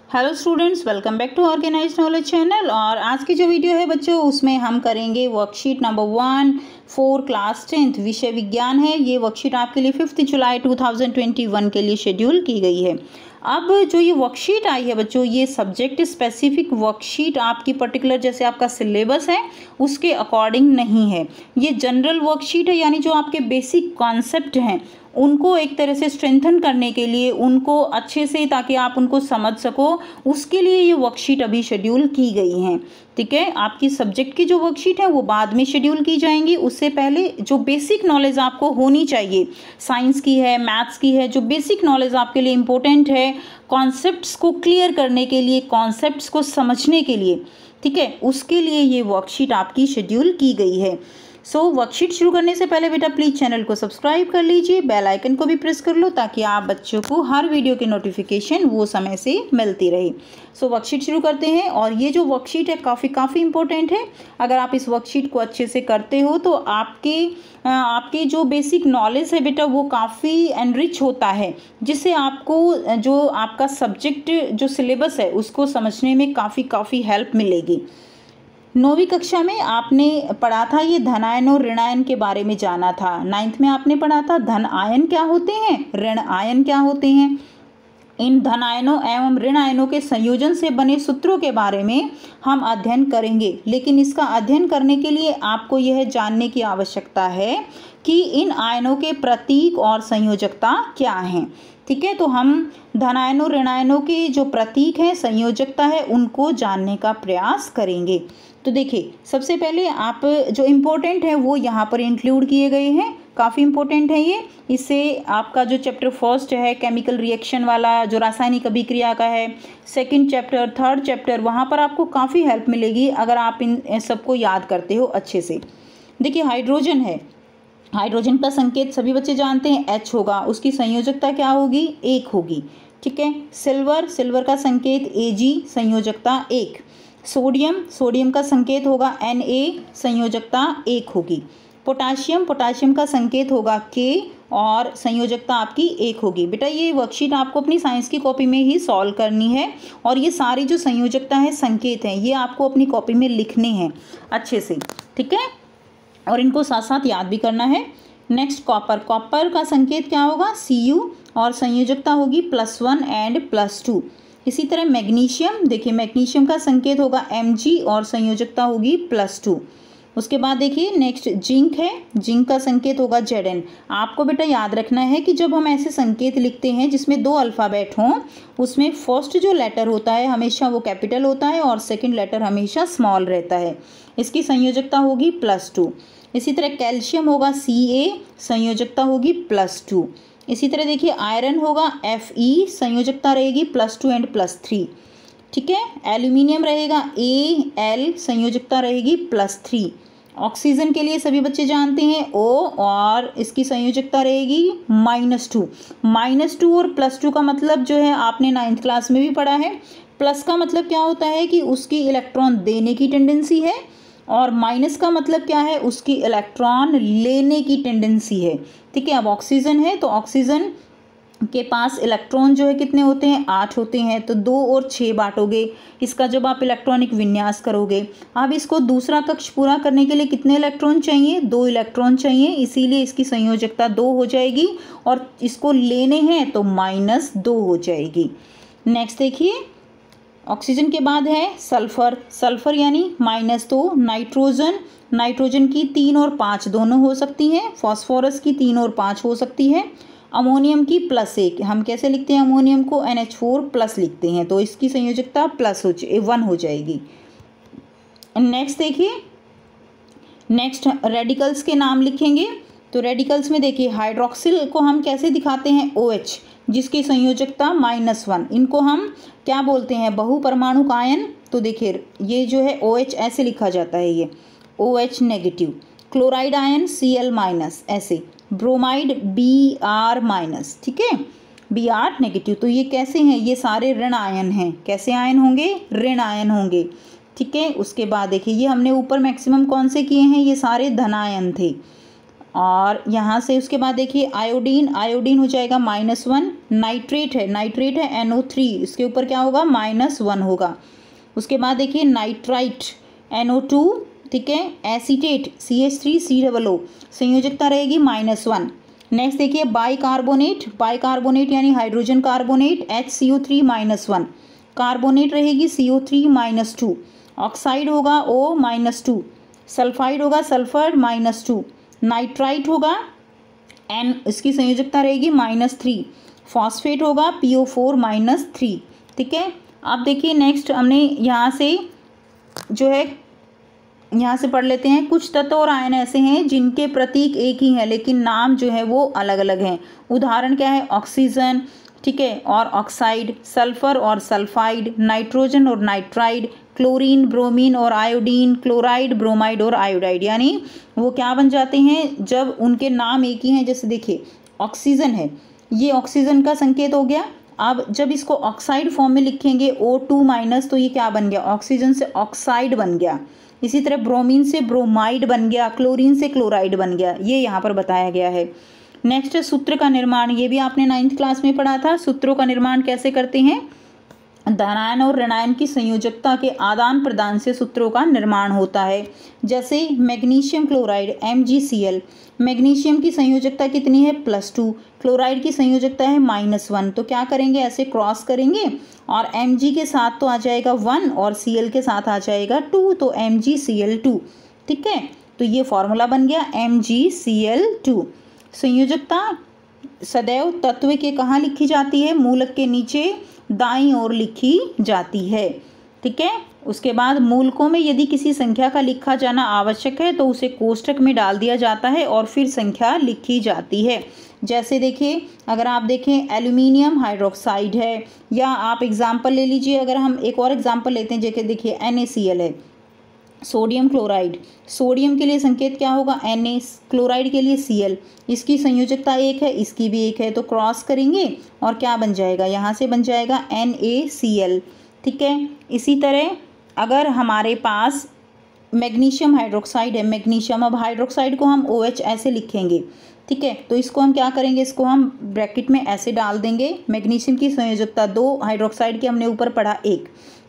Hello students, welcome back to organised knowledge channel. और आज की जो वीडियो है बच्चों, उसमें हम करेंगे वर्कशीट नंबर 1 4 क्लास 10th विषय विज्ञान है। ये वर्कशीट आपके लिए 5 जुलाई 2021 के लिए शेड्यूल की गई है। अब जो ये वर्कशीट आई है बच्चों, ये सब्जेक्ट स्पेसिफिक वर्कशीट आपकी पर्टिकुलर जैसे आपका सिलेबस है उसके अकॉर्डिंग नहीं है। ये जनरल वर्कशीट है, यानी जो आपके बेसिक कॉन्सेप्ट हैं उनको एक तरह से स्ट्रेंथन करने के लिए, उनको अच्छे से ताकि आप उनको समझ सको, उसके लिए ये वर्कशीट अभी शेड्यूल की गई हैं। ठीक है, आपकी सब्जेक्ट की जो वर्कशीट है वो बाद में शेड्यूल की जाएंगी। उससे पहले जो बेसिक नॉलेज आपको होनी चाहिए, साइंस की है, मैथ्स की है, जो बेसिक नॉलेज आपके लिए इम्पोर्टेंट है कॉन्सेप्ट्स को क्लियर करने के लिए, कॉन्सेप्ट्स को समझने के लिए, ठीक है, उसके लिए ये वर्कशीट आपकी शेड्यूल की गई है। सो वर्कशीट शुरू करने से पहले बेटा प्लीज़ चैनल को सब्सक्राइब कर लीजिए, बेल आइकन को भी प्रेस कर लो ताकि आप बच्चों को हर वीडियो की नोटिफिकेशन वो समय से मिलती रहे। सो वर्कशीट शुरू करते हैं। और ये जो वर्कशीट है काफ़ी इंपॉर्टेंट है। अगर आप इस वर्कशीट को अच्छे से करते हो तो आपके जो बेसिक नॉलेज है बेटा वो काफ़ी एनरिच होता है, जिससे आपको जो आपका सब्जेक्ट जो सिलेबस है उसको समझने में काफ़ी हेल्प मिलेगी। 9वीं कक्षा में आपने पढ़ा था ये धन आयन और ऋण आयन के बारे में जाना था। 9th में आपने पढ़ा था धन आयन क्या होते हैं, ऋण आयन क्या होते हैं। इन धन आयनों एवं ऋण आयनों के संयोजन से बने सूत्रों के बारे में हम अध्ययन करेंगे, लेकिन इसका अध्ययन करने के लिए आपको यह जानने की आवश्यकता है कि इन आयनों के प्रतीक और संयोजकता क्या हैं। ठीक है, तो हम धन आयनों ऋण आयनों के जो प्रतीक हैं, संयोजकता है, उनको जानने का प्रयास करेंगे। तो देखिए, सबसे पहले आप जो इम्पोर्टेंट है वो यहाँ पर इंक्लूड किए गए हैं, काफ़ी इम्पोर्टेंट है ये। इससे आपका जो चैप्टर फर्स्ट है केमिकल रिएक्शन वाला, जो रासायनिक अभिक्रिया का है, सेकंड चैप्टर, थर्ड चैप्टर, वहाँ पर आपको काफ़ी हेल्प मिलेगी अगर आप इन सबको याद करते हो अच्छे से। देखिए, हाइड्रोजन है, हाइड्रोजन का संकेत सभी बच्चे जानते हैं H होगा, उसकी संयोजकता क्या होगी, 1 होगी। ठीक है, सिल्वर का संकेत Ag, संयोजकता 1। सोडियम का संकेत होगा Na, संयोजकता 1 होगी। पोटाशियम का संकेत होगा K और संयोजकता आपकी 1 होगी। बेटा ये वर्कशीट आपको अपनी साइंस की कॉपी में ही सॉल्व करनी है, और ये सारी जो संयोजकता है, संकेत हैं, ये आपको अपनी कॉपी में लिखने हैं अच्छे से। ठीक है, और इनको साथ साथ याद भी करना है। नेक्स्ट कॉपर का संकेत क्या होगा, Cu, और संयोजकता होगी +1 एंड +2। इसी तरह मैग्नीशियम, देखिए मैग्नीशियम का संकेत होगा Mg और संयोजकता होगी +2। उसके बाद देखिए नेक्स्ट जिंक है, जिंक का संकेत होगा Zn। आपको बेटा याद रखना है कि जब हम ऐसे संकेत लिखते हैं जिसमें 2 अल्फ़ाबेट हों, उसमें फर्स्ट जो लेटर होता है हमेशा वो कैपिटल होता है और सेकंड लेटर हमेशा स्मॉल रहता है। इसकी संयोजकता होगी +2। इसी तरह कैल्शियम होगा Ca, संयोजकता होगी +2। इसी तरह देखिए आयरन होगा Fe, संयोजकता रहेगी +2 एंड +3। ठीक है, एल्यूमिनियम रहेगा Al, संयोजकता रहेगी +3। ऑक्सीजन के लिए सभी बच्चे जानते हैं O, और इसकी संयोजकता रहेगी -2। -2 और +2 का मतलब जो है आपने 9th क्लास में भी पढ़ा है। प्लस का मतलब क्या होता है कि उसकी इलेक्ट्रॉन देने की टेंडेंसी है, और माइनस का मतलब क्या है, उसकी इलेक्ट्रॉन लेने की टेंडेंसी है। ठीक है, अब ऑक्सीजन है तो ऑक्सीजन के पास इलेक्ट्रॉन जो है कितने होते हैं, 8 होते हैं। तो 2 और 6 बांटोगे इसका जब आप इलेक्ट्रॉनिक विन्यास करोगे। अब इसको दूसरा कक्ष पूरा करने के लिए कितने इलेक्ट्रॉन चाहिए, 2 इलेक्ट्रॉन चाहिए, इसीलिए इसकी संयोजकता 2 हो जाएगी, और इसको लेने हैं तो -2 हो जाएगी। नेक्स्ट देखिए, ऑक्सीजन के बाद है सल्फर यानी -2। नाइट्रोजन की 3 और 5 दोनों हो सकती हैं। फास्फोरस की 3 और 5 हो सकती है। अमोनियम की +1, हम कैसे लिखते हैं अमोनियम को, NH4+ लिखते हैं, तो इसकी संयोजकता +1 हो जाएगी। नेक्स्ट देखिए, नेक्स्ट रेडिकल्स के नाम लिखेंगे। तो रेडिकल्स में देखिए हाइड्रोक्सिल को हम कैसे दिखाते हैं, OH, जिसकी संयोजकता -1। इनको हम क्या बोलते हैं, बहुपरमाणुक आयन। तो देखिए ये जो है OH ऐसे लिखा जाता है, ये OH negative. Chloride ion Cl-, ऐसे। ब्रोमाइड Br-, ठीक है, Br नेगेटिव। तो ये कैसे हैं, ये सारे ऋण आयन हैं। कैसे आयन होंगे, ऋण आयन होंगे। ठीक है, उसके बाद देखिए ये हमने ऊपर मैक्सिमम कौन से किए हैं, ये सारे धनायन थे। और यहाँ से उसके बाद देखिए आयोडीन हो जाएगा -1, नाइट्रेट है NO3, इसके ऊपर क्या होगा -1 होगा। उसके बाद देखिए नाइट्राइट NO2, ठीक है। एसीटेट CH3COO, संयोजकता रहेगी -1। नेक्स्ट देखिए बाइकार्बोनेट यानी हाइड्रोजन कार्बोनेट HCO3 -1, कार्बोनेट रहेगी CO3 -2, ऑक्साइड होगा O -2, सल्फाइड होगा सल्फर -2, नाइट्राइट होगा N, इसकी संयोजकता रहेगी -3, फॉस्फेट होगा PO4 -3, ठीक है। अब देखिए नेक्स्ट हमने यहाँ से जो है यहाँ से पढ़ लेते हैं। कुछ तत्व और आयन ऐसे हैं जिनके प्रतीक एक ही हैं लेकिन नाम जो है वो अलग अलग हैं। उदाहरण क्या है, ऑक्सीजन, ठीक है, और ऑक्साइड, सल्फर और सल्फाइड, नाइट्रोजन और नाइट्राइड, क्लोरीन, ब्रोमीन और आयोडीन, क्लोराइड, ब्रोमाइड और आयोडाइड। यानी वो क्या बन जाते हैं जब उनके नाम एक ही हैं। जैसे देखिए ऑक्सीजन है, ये ऑक्सीजन का संकेत हो गया। अब जब इसको ऑक्साइड फॉर्म में लिखेंगे O2- तो ये क्या बन गया, ऑक्सीजन से ऑक्साइड बन गया। इसी तरह ब्रोमीन से ब्रोमाइड बन गया, क्लोरीन से क्लोराइड बन गया, ये यहाँ पर बताया गया है। नेक्स्ट है सूत्र का निर्माण, ये भी आपने 9th क्लास में पढ़ा था। सूत्रों का निर्माण कैसे करते हैं, धनायन और ऋणायन की संयोजकता के आदान प्रदान से सूत्रों का निर्माण होता है। जैसे मैग्नीशियम क्लोराइड MgCl, मैग्नीशियम की संयोजकता कितनी है +2, क्लोराइड की संयोजकता है -1। तो क्या करेंगे, ऐसे क्रॉस करेंगे और Mg के साथ तो आ जाएगा 1 और Cl के साथ आ जाएगा 2, तो MgCl2, ठीक है। तो ये फॉर्मूला बन गया MgCl2। संयोजकता सदैव तत्व के कहाँ लिखी जाती है, मूलक के नीचे दाईं ओर लिखी जाती है, ठीक है। उसके बाद मूलकों में यदि किसी संख्या का लिखा जाना आवश्यक है तो उसे कोष्ठक में डाल दिया जाता है और फिर संख्या लिखी जाती है। जैसे देखिए अगर आप देखें एल्यूमिनियम हाइड्रोक्साइड है, या आप एग्जाम्पल ले लीजिए, अगर हम एक और एग्जाम्पल लेते हैं जैसे देखिए NaCl है, सोडियम क्लोराइड, सोडियम के लिए संकेत क्या होगा Na, क्लोराइड के लिए Cl, इसकी संयोजकता 1 है, इसकी भी 1 है, तो क्रॉस करेंगे और क्या बन जाएगा, यहाँ से बन जाएगा NaCl, ठीक है। इसी तरह अगर हमारे पास मैग्नीशियम हाइड्रोक्साइड है, मैग्नीशियम, अब हाइड्रोक्साइड को हम OH ऐसे लिखेंगे, ठीक है। तो इसको हम क्या करेंगे, इसको हम ब्रैकेट में ऐसे डाल देंगे, मैग्नीशियम की संयोजकता 2, हाइड्रोक्साइड की हमने ऊपर पढ़ा 1,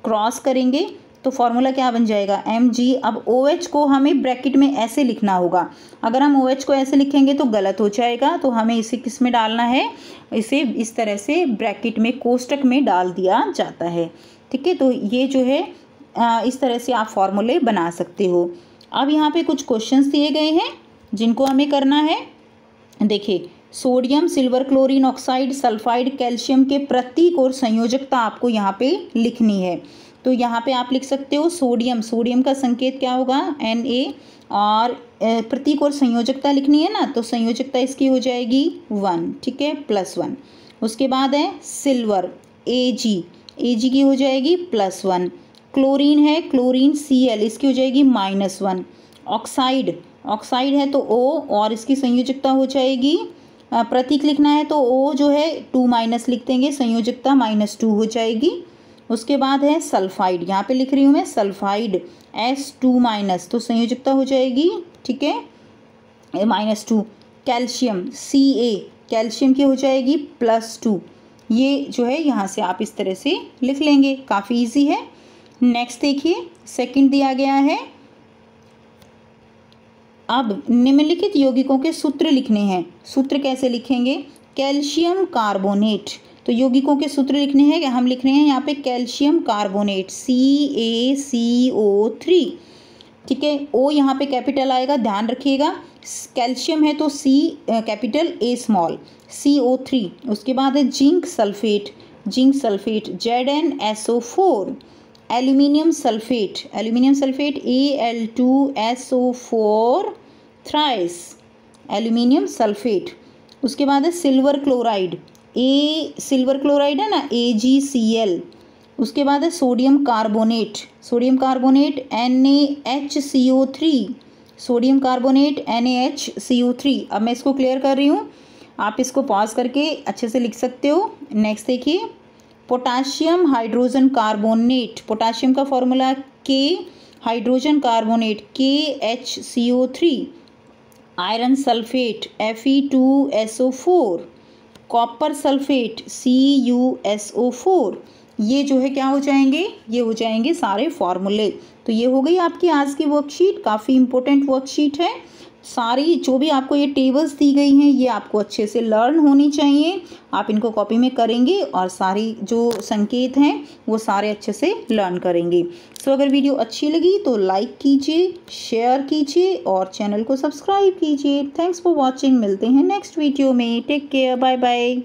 क्रॉस करेंगे तो फॉर्मूला क्या बन जाएगा Mg। अब OH को हमें ब्रैकेट में ऐसे लिखना होगा, अगर हम OH को ऐसे लिखेंगे तो गलत हो जाएगा, तो हमें इसे किस में डालना है, इसे इस तरह से ब्रैकेट में कोष्ठक में डाल दिया जाता है, ठीक है। तो ये जो है इस तरह से आप फॉर्मूले बना सकते हो। अब यहाँ पे कुछ क्वेश्चंस दिए गए हैं जिनको हमें करना है। देखिए sodium silver chlorine oxide sulphide calcium के प्रतीक और संयोजकता आपको यहाँ पे लिखनी है। तो यहाँ पे आप लिख सकते हो सोडियम, सोडियम का संकेत क्या होगा Na, और प्रतीक और संयोजकता लिखनी है ना, तो संयोजकता इसकी हो जाएगी 1, ठीक है, +1। उसके बाद है सिल्वर Ag, Ag की हो जाएगी +1। क्लोरीन है, क्लोरीन Cl, इसकी हो जाएगी -1। ऑक्साइड, ऑक्साइड है तो O और इसकी संयोजकता हो जाएगी, प्रतीक लिखना है तो O जो है 2- लिख देंगे, संयोजकता -2 हो जाएगी। उसके बाद है सल्फाइड, यहाँ पे लिख रही हूँ मैं सल्फाइड S2-, तो संयोजकता हो जाएगी, ठीक है, -2। कैल्शियम Ca, कैल्शियम की हो जाएगी +2। ये जो है यहाँ से आप इस तरह से लिख लेंगे, काफ़ी इजी है। नेक्स्ट देखिए सेकंड दिया गया है, अब निम्नलिखित यौगिकों के सूत्र लिखने हैं। सूत्र कैसे लिखेंगे, कैल्शियम कार्बोनेट, तो यौगिकों के सूत्र लिखने हैं, हम लिख रहे हैं यहाँ पे कैल्शियम कार्बोनेट CaCO3, ठीक है। O यहाँ पे कैपिटल आएगा, ध्यान रखिएगा, कैल्शियम है तो C capital A small, CO3। उसके बाद है zinc sulphate, zinc sulphate ZnSO4। Aluminium sulphate, aluminium sulphate Al2SO4 thrice, aluminium sulphate. उसके बाद है सिल्वर क्लोराइड, सिल्वर क्लोराइड है ना AgCl। उसके बाद है sodium carbonate, sodium carbonate NaHCO3, sodium carbonate NaHCO3। अब मैं इसको क्लियर कर रही हूँ, आप इसको पॉज करके अच्छे से लिख सकते हो। नेक्स्ट देखिए पोटाशियम हाइड्रोजन कार्बोनेट, पोटाशियम का formula K, hydrogen carbonate KHCO3। Iron sulphate Fe2SO4, copper sulphate CuSO4, ये जो है क्या हो जाएंगे, ये हो जाएंगे सारे फॉर्मूले। तो ये हो गई आपकी आज की वर्कशीट, काफ़ी इंपॉर्टेंट वर्कशीट है। सारी जो भी आपको ये टेबल्स दी गई हैं ये आपको अच्छे से लर्न होनी चाहिए। आप इनको कॉपी में करेंगे और सारी जो संकेत हैं वो सारे अच्छे से लर्न करेंगे। सो अगर वीडियो अच्छी लगी तो लाइक कीजिए, शेयर कीजिए और चैनल को सब्सक्राइब कीजिए। Thanks for watching. मिलते हैं नेक्स्ट वीडियो में। Take care, bye bye.